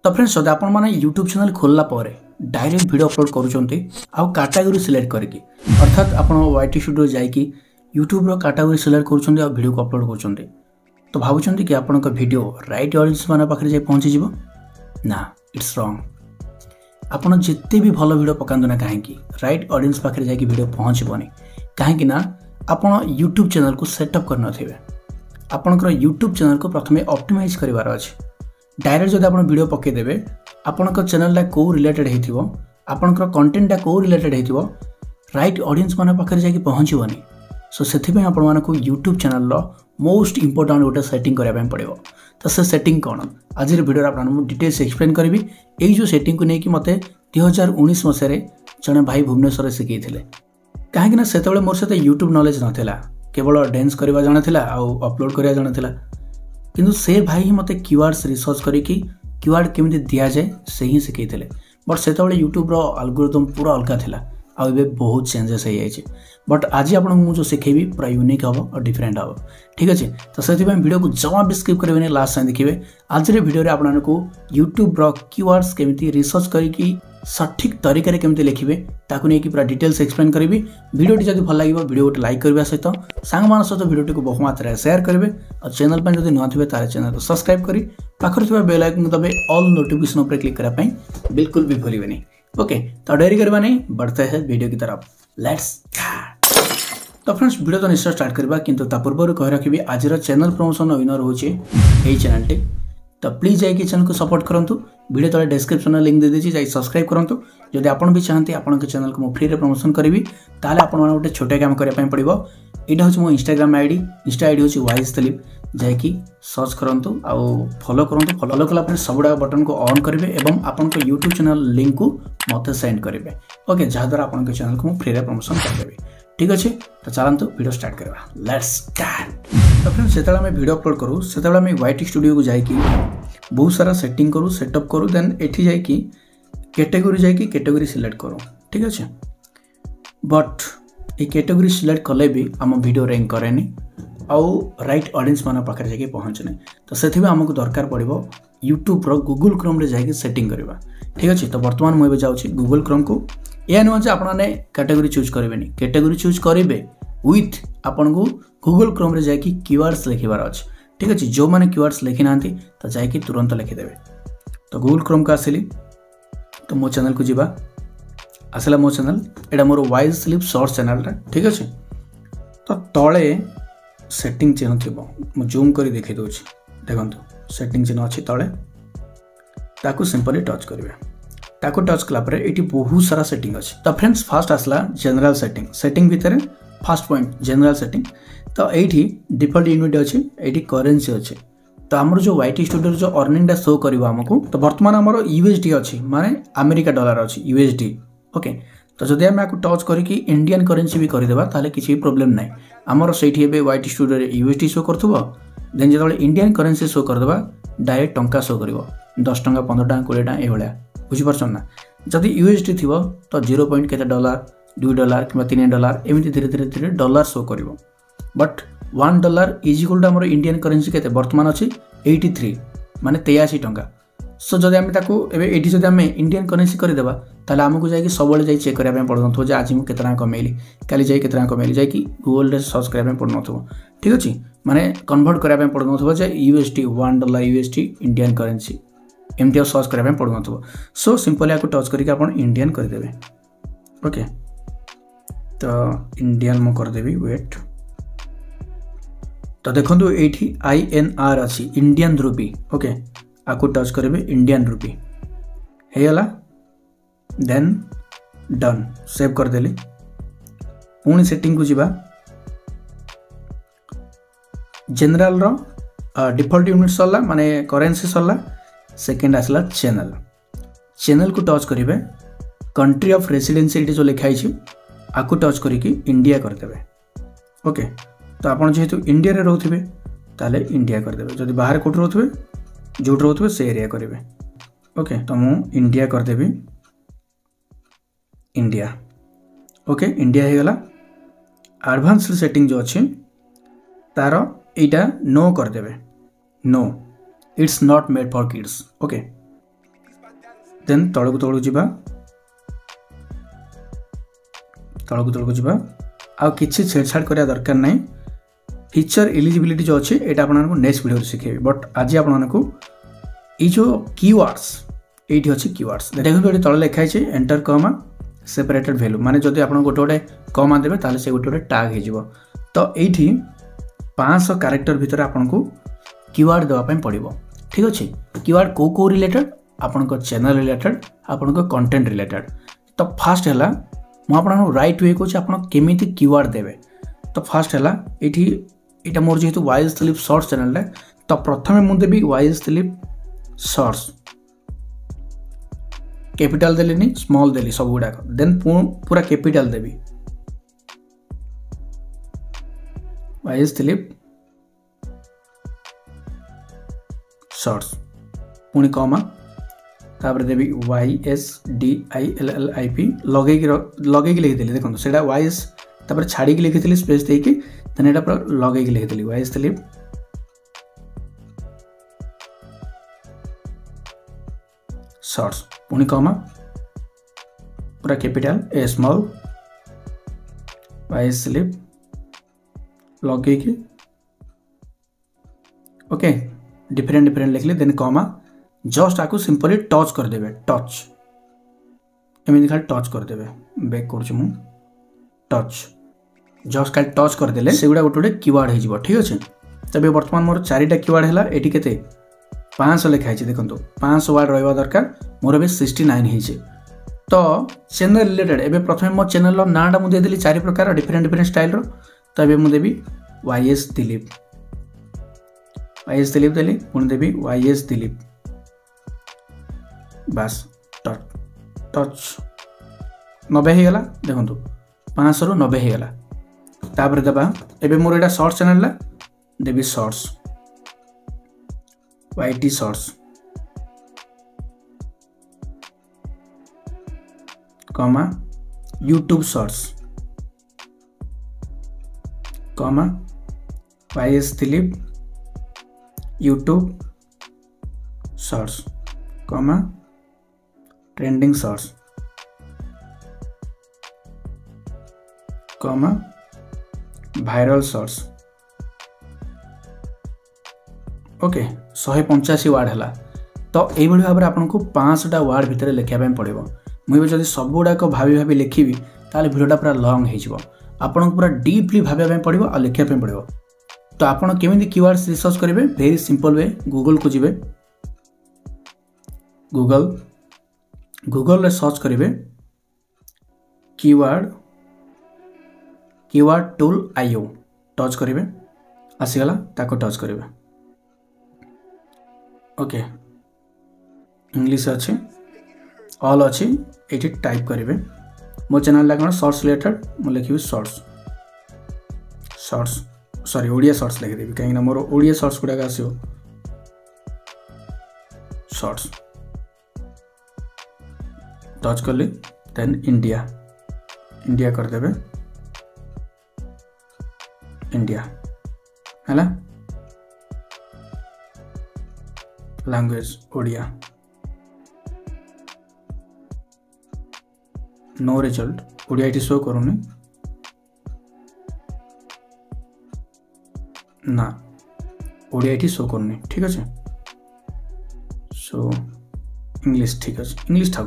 तो फ्रेंड्स जब आपण मैंने यूट्यूब चैनल खोलला पर डायरेक्ट वीडियो अपलोड करुँच आउ कैटेगरी सिलेक्ट करके अर्थात आप वाईटी स्टूडियो जाकि यूट्यूब रो कैटेगरी सिलेक्ट करुँच आ वीडियो को अपलोड कर तो भावुं कि आपण वीडियो राइट ऑडियंस मान पाखे जाए पहुँची ना इट्स रॉन्ग। आपड़ जिते भी भल वीडियो पकातु ना कहीं राइट ऑडियंस पाखे जाकि वीडियो पहुँचबनी कहीं आपण यूट्यूब चैनल को सेटअप कर नथिबे। आपणकर यूट्यूब चैनल को प्रथमे ऑप्टिमाइज करिवार अछि। डायरेक्ट जब आप वीडियो पकईदेवे आपणकर चैनल को रिलेटेड होइथिबो आपणकर कंटेंट को रिलेटेड होइथिबो राइट ऑडियंस मान पाखे जाकि पहुँचबनी। सो से आपण मानक यूट्यूब चैनल मोस्ट इंपोर्टेंट गोटे सेटिंग करने पड़ो। तो से सेटिंग कौन आज वीडियो आपको डिटेल्स एक्सप्लेन करी। यही जो सेटिंग को लेकिन मत 2019 मसीह जड़े भाई भुवनेश्वर शिखई कहीं से मोर सहित यूट्यूब नॉलेज नाला केवल डांस करवा जाना आउ अपलोड करवा जाना किंतु से भाई ही मत कीवर्ड्स रिसर्च करके कीवर्ड केमी दि जाए से ही शिखई बट से यूट्यूब एल्गोरिथम पूरा अलग थिला आ बहुत चेंजेस हो जाए। बट आज आपको मुझे शिखेबी पूरा यूनिक हम और डिफरेंट हम ठीक अच्छे। तो से वीडियो को जमा भी स्किप करेंगे लास्ट टाइम देखिए। आज वीडियो आपको यूट्यूब कीवर्ड्स केमी रिसर्च करके सठिक तरीके केमी लिखे ताकू नहीं पूरा डिटेल्स एक्सप्लेन करी। वीडियो जब भल लगे वीडियो गोटे लाइक करने सहित सांग मान सहित वीडियो को बहु मात्रा शेयर करेंगे और चैनल पर जब नुआ थे तार चैनल को सब्सक्राइब करी पाखर बेल आइकन दबे ऑल नोटिफिकेशन पर क्लिक करने बिल्कुल भी भूलें। ओके तो डेरी करवा नहीं बढ़ते हैं वीडियो की तरफ लेट्स। तो फ्रेंड्स वीडियो तो निश्चय स्टार्ट करवा किंतु ता पूर्व कह रखी आज चैनल प्रमोशन विनर होचे यही चैनल टे। तो प्लीज जाइए चैनल को सपोर्ट करूँ वीडियो तले डिस्क्रिप्शन लिंक दे दीजिए जाई सब्सक्राइब करूँ। जदि आप भी चाहते आपन के चैनल को मैं फ्री रे प्रमोशन करी ताले आपण माने गोटे छोटे काम करने पड़ो। यहाँ हूँ मो इंस्टाग्राम आईडी इंस्टा आईडी हूँ वाइज दिलीप जाकि सर्च करूँ आउ फॉलो करूँ। फॉलो कला सब बटन को ऑन करेंगे और आपन को यूट्यूब चैनल लिंक को मत सेंड करेंगे ओके जहाद्वारा आपन के चैनल को फ्री रे प्रमोशन करदेवी ठीक अच्छे। तो चलते वीडियो स्टार्ट करवा लेट्स स्टार्ट। तो फ्रेंड्स जो आम वीडियो अपलोड करूँ से आम वाईटी स्टूडियो को जाकि बहुत सारा सेटिंग करूँ सेटअप करूँ देन एठी जाकि कैटेगरी सिलेक्ट करूँ ठीक अच्छे। बट ये कैटेगरी सिलेक्ट कले भी आम वीडियो रैंक कैनि आउ राइट ऑडियंस मान पाखे जाकि पहुँचने। तो से आमको दरकार पड़ो यूट्यूब गूगल क्रोम रे जाकि सेटिंग करवा ठीक अच्छे। तो बर्तमान मुझे जाऊँगी गूगल क्रोम को यह नुह जे आपने कैटेगरी चूज करेंगे कैटेगरी चूज करेंगे विथ आपन को गूगल क्रोम रे जाकि कीवर्ड्स लिखबार अच्छे ठीक अच्छे। जो मैंने कीवर्ड्स लिखी ना तो जाकि तुरंत लिखिदेवे। तो गूगल क्रोम को आसिली तो मो चैनल को जीवा आसला मो चैनल एटा more wise slip shorts channel ठीक अच्छे। तो तले सेटिंग चिन्ह थी मु जूम कर देखी दूँ देखो सेटिंग चिन्ह अच्छी तले ताकू सिंपली टच करेंगे ताकू टच कलापर ये बहुत सारा सेटिंग अच्छे। तो फ्रेंड्स फास्ट आसला जनरल सेटिंग भितर फास्ट पॉइंट जनरल सेटिंग। तो ये डिफॉल्ट यूनिट अच्छे ये करेन्सी अच्छे। तो आमर जो वाईटी स्टूडियो जो अर्निंग शो कर आमको तो बर्तमान आमर यूएसडी अच्छी माने अमेरिका डॉलर अच्छी यूएसडी ओके। तो जब आम आपको टच करके इंडियन करेन्सी भी करदेबा ताले किसी प्रोब्लेम ना आमर से वाईटी स्टूडियो यूएसडी शो कर देन जो इंडियन करेन्सी शो करदेबा डायरेक्ट टंका शो कर 10 टंका 15 टंका 20 टंका ये बुझीपार ना। जदि यूएसडी थी तो 0 पॉइंट के डॉलर $2 कि $3 एमती धीरे धीरे धीरे डॉलर शो कर। बट $1 इज इक्वल टू आमर इंडियन करेन्सी के बर्तमान अच्छी 83 माने 83 टंका। सो जब आम ये जब आम इंडियन करेन्सी करदेबा ताले आमको जाकि सब चेक करने पड़ो आज मुझे केतना कमेली काली जाकि केतना कमेली जाकि गूगल रे सर्च करने पड़ो ठीक अच्छे। माने कन्वर्ट करने पड़ो यूएसडी $1 यूएसडी इंडियन करेन्सी एमती सर्च करने पड़ो। सो सिंपली आपको टच करके आप इंडियन करदेवे ओके। तो इंडियन मु करदेवी वेट। तो देखो ये INR अच्छी इंडियन रूपी ओके आपको टच करेंगे इंडियन रूपी होगला देन डन सेव करदेली। पुणी सेटिंग को जीवा जनरल डिफॉल्ट यूनिट सरला माने करेन्सी सरला सेकेंड आसला चैनल को टच करेंगे कंट्री ऑफ रेसिडेंसी जो लिखाई आपको टच करके इंडिया करदेवे ओके। तो आप जेहेतु इंडिया रे रोथे ताले इंडिया करदेवे जदि बाहर कौट रोथे जो रोथे से एरिया करेंगे ओके। तो मु इंडिया करदेवी इंडिया ओके इंडिया होगला। एडवांस सेटिंग जो अच्छी तार यहाँ नो करदेवे no it's not made for kids okay. Then तळकु तळकु जिबा आ किछि छेड़छाड़ करिया दरकार नै फीचर एलिजिबिलिटी जो अच्छे ये आपको नेक्स्ट वीडियो शिखेबी बट आज आपको ये जो कीवर्ड्स ये अच्छे कीवर्ड्स देखो ये तले लिखाई एंटर कमा सेपरेटेड वैल्यू माने जदि आप गोटे गोटे कमा देवे ताले से गोटे गोटे टैग हो तो ये 500 कैरेक्टर भितर आपको कीवर्ड देवाई पड़ो ठीक अच्छे कीवर्ड को रिलेटेड आपन चैनल रिलेटेड आपन कंटेंट रिलेटेड तो फास्ट है मुझे राइट वे कौन आप केमी कीवर्ड देवे तो फास्ट है ये मोर जेहेतु वाइज दिलीप शॉर्ट्स चैनल तो प्रथम मुझे देवी वाइज दिलीप शॉर्ट्स कैपिटल देली स्मॉल देली सब गुड़ाक देन पूरा कैपिटल देवी वाइज दिलीप शॉर्ट्स पुणी कमा तापर देवी YSDILLIP लगे लिखी देखो से वाइज तापर छाड़ी लिखी स्पेस देकी देन एटा पूरा लगे लिखी वाइज दिलीप शॉर्ट्स पुणी कमा पूरा capital A small wise Dilip लगे ओके डिफरेंट लिखले देन कमा जस्ट आपको सिंपली टच करदेवे टच एमती खाली टच करदेवे बैक कर टच जस्ट खाली टच करदे से गुड़ा गोटे गोटे कीवर्ड हो ठीक अच्छे तबे बर्तमान मोर 4टा कीवर्ड है ये केते 500 लिखाई देखो 500 वार्ड रहा दरकार मोर भी 69 तो चैनल रिलेटेड एवं प्रथम मो चैनल नाटा मुझे देली 4 प्रकार डिफरेंट स्टाइल तो ये मुझे देवी YS दिलीप देली पुणी देवी YS दिलीप बस टच 90 होगा देखो 500 रू 90 होगा तापर देवा एबे मोर एटा शॉर्ट्स चैनल देवी शॉर्ट्स YT शॉर्ट्स कमा यूट्यूब शॉर्ट्स कमा YS दिलीप यूट्यूब शॉर्ट्स कमा ट्रेंडिंग शॉर्ट्स कमा वायरल शॉर्ट्स ओके 185 वार्ड है तो यही भाव में आपको 500टा वार्ड भितर लिखापी पड़ो मुझे जब सब गुड़ाक भाभी लिखी ताले भिडियोटा पूरा लंग हो आपको पूरा डीपली भाई पड़ो आ लिखापी पड़ो तो आपड़ केमी कीवर्ड्स रिसर्च करेंगे वेरी सिंपल वे गूगल को जीवे गूगल रे सर्च करेंगे कीवर्ड टूल IO टच करेंगे आसीगला ताको टच करेंगे ओके इंग्लिश अच्छे ऑल अच्छे ये टाइप करेंगे मो चैनल कौन शॉर्ट्स रिलेटेड मुझे लिखी शॉर्ट्स सॉरी ओडिया शॉर्ट्स लिखिदेवी कहीं मोर ओडिया शॉर्ट्स गुड़ाक आसो शॉर्ट्स टच कली देन इंडिया करदेवे इंडिया है लैंग्वेज ओडिया नो रिजल्ट ओडिया ये शो करूनी ना ओडिया ये शो करनी ठीक अच्छे सो इंग्लिश ठीक अच्छे इंग्लिश था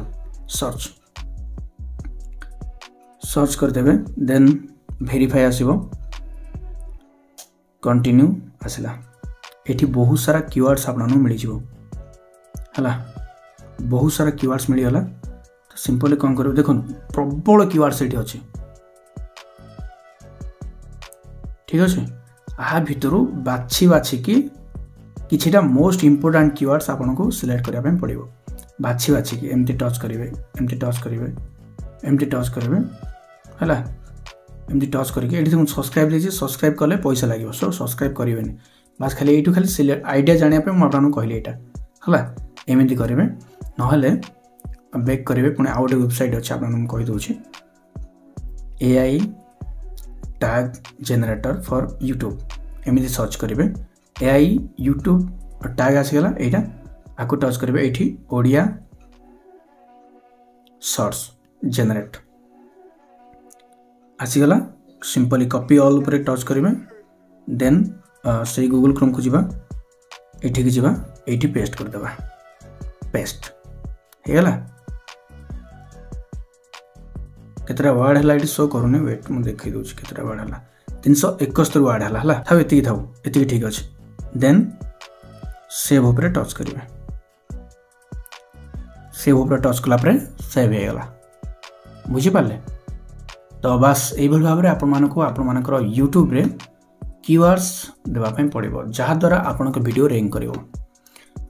सर्च करदेवे देन वेरीफाई आसो कंटिन्यू आसला ये बहुत सारा कीवर्ड्स आपको मिल है बहुत सारा कीवर्ड्स मिलगला तो सिंपली कौन कर देखो प्रबल कीवर्ड्स ये अच्छे ठीक अच्छे आ भितर बाछी किछिटा मोस्ट इंपोर्टेंट कीवर्ड्स आपको सिलेक्ट करने पड़ो बाछी कि एमती टच करेंगे एमती टच करेंगे एमती टच करेंगे है एमती टच करके ये सब्सक्राइब देखिए सब्सक्राइब कले पैसा लगे सो सब्सक्राइब करेंगे बास खाली ये खाली सिलेक्ट आइडिया जानापी मुझे कहली यहाँ है एमती करेंगे ना बैक करेंगे पुणी आउ गोटे वेबसाइट अच्छे आपको कहीदे AI tag generator for YouTube एमती सर्च करेंगे AI यूट्यूब टैग आसीगला यहाँ आपको टच करेंगे ये ओडिया सर्च जेनेरेट आसीगला सिंपली कॉपी ऑल ऊपर टच करेंगे देन से गूगल क्रोम को जीवा एठी की जीवा एठी पेस्ट कर देबा पेस्ट हेला केतरा वर्ड हला एठी शो करूने वेट मु देखै दउछि केतरा वर्ड हला 371 वर्ड हला थाउ एति ठीक अछि देन सेव ऊपर टच करिवे सेव ऊपर टच कला परे सेव हे गला बुझी पाले तो बस एई भाव में आपण मानकर यूट्यूब रे कीवर्ड्स देबा पय पड़िबो जहा द्वारा आपण को वीडियो रैंक करिवो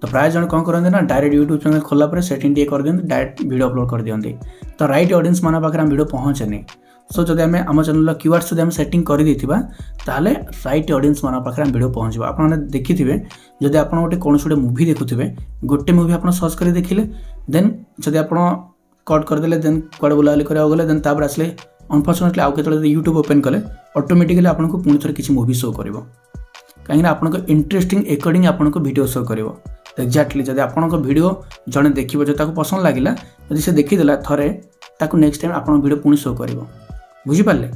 तो प्राय जन कौन करते ना डायरेक्ट यूट्यूब चैनल खोला पर सेटिंग टे कर दियंती डायरेक्ट वीडियो अपलोड कर दियंती तो राइट ऑडियंस मान पाखरे हम वीडियो पहुँचेनी सो जब आम आम चैनल कीवर्ड्स जब सेटिंग कर देथिबा ताले राइट ऑडियंस मान पाखरे हम वीडियो पहुँचबो आपण देखिथिबे जदि आपण गोटे कौन गोटे मूवी देखुथिबे गोटे मूवी आपण सर्च कर देखिले देन जदि आपण कट कर देले देन कोड बुलाली करा गले देन तापर आसले अनफॉर्चुनेटली आउ केतले यूट्यूब ओपन कले ऑटोमेटिकली आपण को पुनी थोर किछि मूवी शो करिवो काहे ना आपण को इंटरेस्टिंग अकॉर्डिंग आपण को वीडियो शो करिवो एक्जाक्टली जब आपण को वीडियो जने देखिबो जे ताको पसंद लागिला जदि से देखि देला थरे ताको नेक्स्ट टाइम आपण वीडियो पुनी शो करिवो बुझी पाले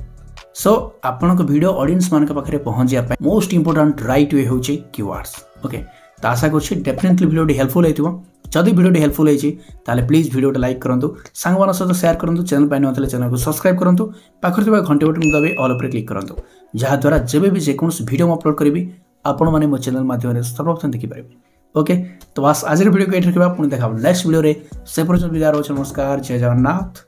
सो आपण को वीडियो ऑडियंस मान के पाखरे पहुंचिया पे मोस्ट इंपोर्टेंट राइट वे होची कीवर्ड्स ओके तो आशा करछि डेफिनेटली वीडियो हेल्पफुल हेतिबो जदि वीडियो हेल्पफुल हेछि ताले प्लीज वीडियो लाइक करंतु संग मान सहित शेयर करंतु चैनल पाइ नथले चैनल को सब्सक्राइब करंतु पाखरे थिबा घंटे बटन दबे ऑल ऊपर क्लिक करंतु जहा द्वारा जेबे भी जे कोनस वीडियो म अपलोड करबी आपण माने मो चैनल माध्यम से सर्वप्रथम देखि पारिबे ओके तो बस आज वीडियो को एठी रखबा पुणी देखा नेक्स्ट वीडियो रे से पर्यंत विदा रहउछ नमस्कार जय जगन्नाथ।